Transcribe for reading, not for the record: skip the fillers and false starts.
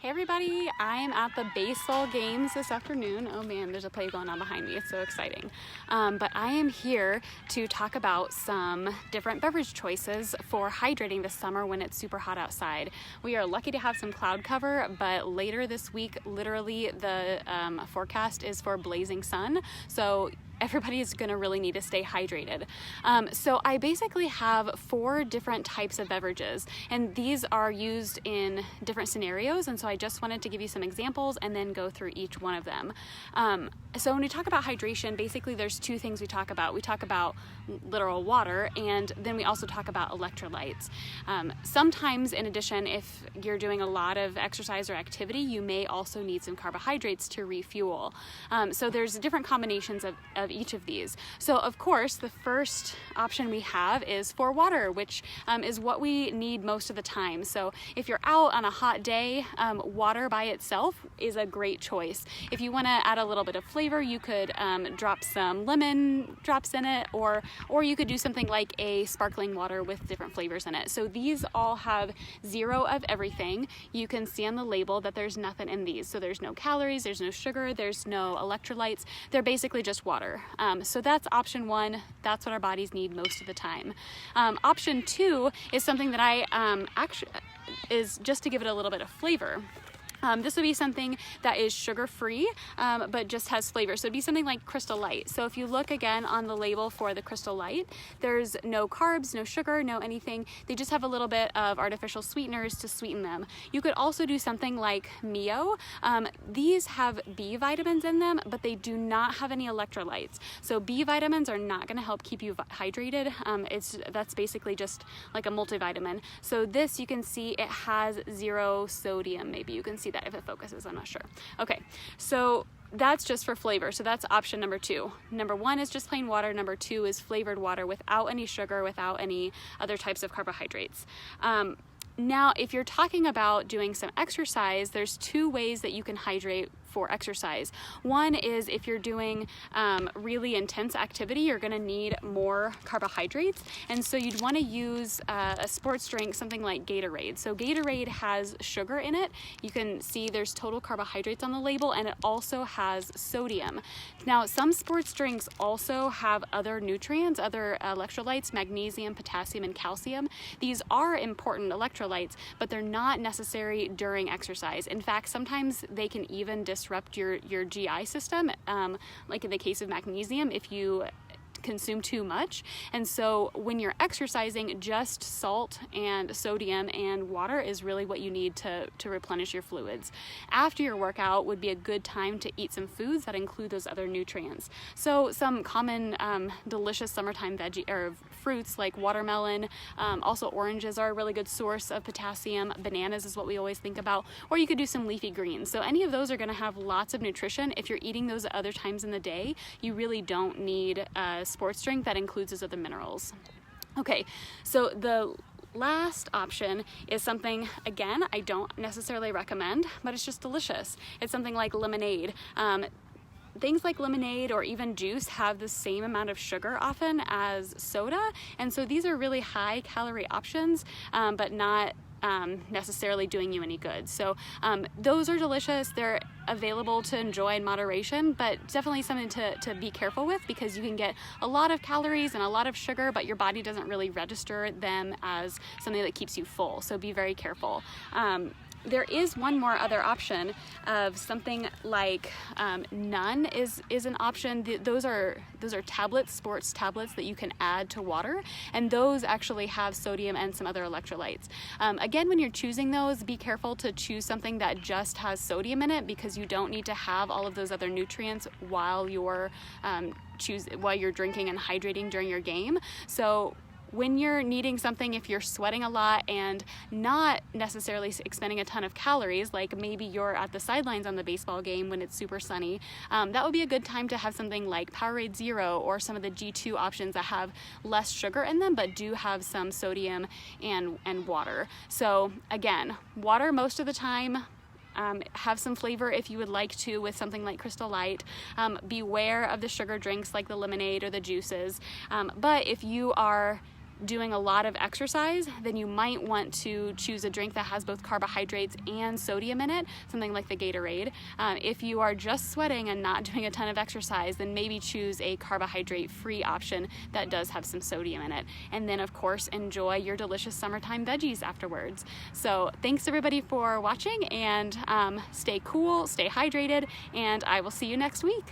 Hey everybody, I am at the baseball games this afternoon. Oh man, there's a play going on behind me. It's so exciting. But I am here to talk about some different beverage choices for hydrating this summer when it's super hot outside. We are lucky to have some cloud cover, but later this week, literally the forecast is for blazing sun. So everybody is going to really need to stay hydrated. So I basically have 4 different types of beverages, and these are used in different scenarios, and so I just wanted to give you some examples and then go through each one of them. So when we talk about hydration, basically there's 2 things we talk about. We talk about literal water, and then we also talk about electrolytes. Sometimes, in addition, if you're doing a lot of exercise or activity, you may also need some carbohydrates to refuel. So there's different combinations of each of these. So of course, the first option we have is for water, which is what we need most of the time. So if you're out on a hot day, water by itself is a great choice. If you want to add a little bit of flavor, you could drop some lemon drops in it, or you could do something like a sparkling water with different flavors in it. So these all have 0 of everything. You can see on the label that there's nothing in these. So there's no calories, there's no sugar, there's no electrolytes. They're basically just water. So that's option 1. That's what our bodies need most of the time. Option 2 is something that I actually is just to give it a little bit of flavor. This would be something that is sugar-free, but just has flavor. So it'd be something like Crystal Light. So if you look again on the label for the Crystal Light, there's no carbs, no sugar, no anything. They just have a little bit of artificial sweeteners to sweeten them. You could also do something like Mio. These have B vitamins in them, but they do not have any electrolytes. So B vitamins are not going to help keep you hydrated. That's basically just like a multivitamin. So this, you can see it has 0 sodium. Maybe you can see that if it focuses, I'm not sure. Okay, so that's just for flavor. So that's option number 2. Number 1 is just plain water. Number 2 is flavored water without any sugar, without any other types of carbohydrates. Now, if you're talking about doing some exercise, there's 2 ways that you can hydrate for exercise. One is if you're doing really intense activity, you're going to need more carbohydrates, and so you'd want to use a sports drink, something like Gatorade. So Gatorade has sugar in it. You can see there's total carbohydrates on the label, and it also has sodium. Now, some sports drinks also have other nutrients, other electrolytes, magnesium, potassium, and calcium. These are important electrolytes, but they're not necessary during exercise. In fact, sometimes they can even disrupt your GI system, like in the case of magnesium, if you consume too much. And so when you're exercising, just salt and sodium and water is really what you need to replenish your fluids. After your workout would be a good time to eat some foods that include those other nutrients. So some common delicious summertime veggie or fruits like watermelon, also oranges are a really good source of potassium. Bananas is what we always think about, or you could do some leafy greens. So any of those are going to have lots of nutrition. If you're eating those at other times in the day, you really don't need sports drink that includes those other minerals. Okay, so the last option is something, again, I don't necessarily recommend, but it's just delicious. It's something like lemonade. Things like lemonade or even juice have the same amount of sugar often as soda, and so these are really high calorie options, but not necessarily doing you any good. So those are delicious. They're available to enjoy in moderation, but definitely something to be careful with, because you can get a lot of calories and a lot of sugar, but your body doesn't really register them as something that keeps you full. So be very careful. There is one more other option of something like Nun is an option. Those are tablets, sports tablets that you can add to water, and those actually have sodium and some other electrolytes. Again, when you're choosing those, be careful to choose something that just has sodium in it, because you don't need to have all of those other nutrients while you're drinking and hydrating during your game. So when you're needing something, if you're sweating a lot and not necessarily expending a ton of calories, like maybe you're at the sidelines on the baseball game when it's super sunny, that would be a good time to have something like Powerade Zero or some of the G2 options that have less sugar in them but do have some sodium and water. So again, water most of the time. Have some flavor if you would like to with something like Crystal Light. Beware of the sugar drinks like the lemonade or the juices. But if you are doing a lot of exercise, then you might want to choose a drink that has both carbohydrates and sodium in it, something like the Gatorade. If you are just sweating and not doing a ton of exercise, then maybe choose a carbohydrate-free option that does have some sodium in it. And then of course, enjoy your delicious summertime veggies afterwards. So thanks everybody for watching, and stay cool, stay hydrated, and I will see you next week.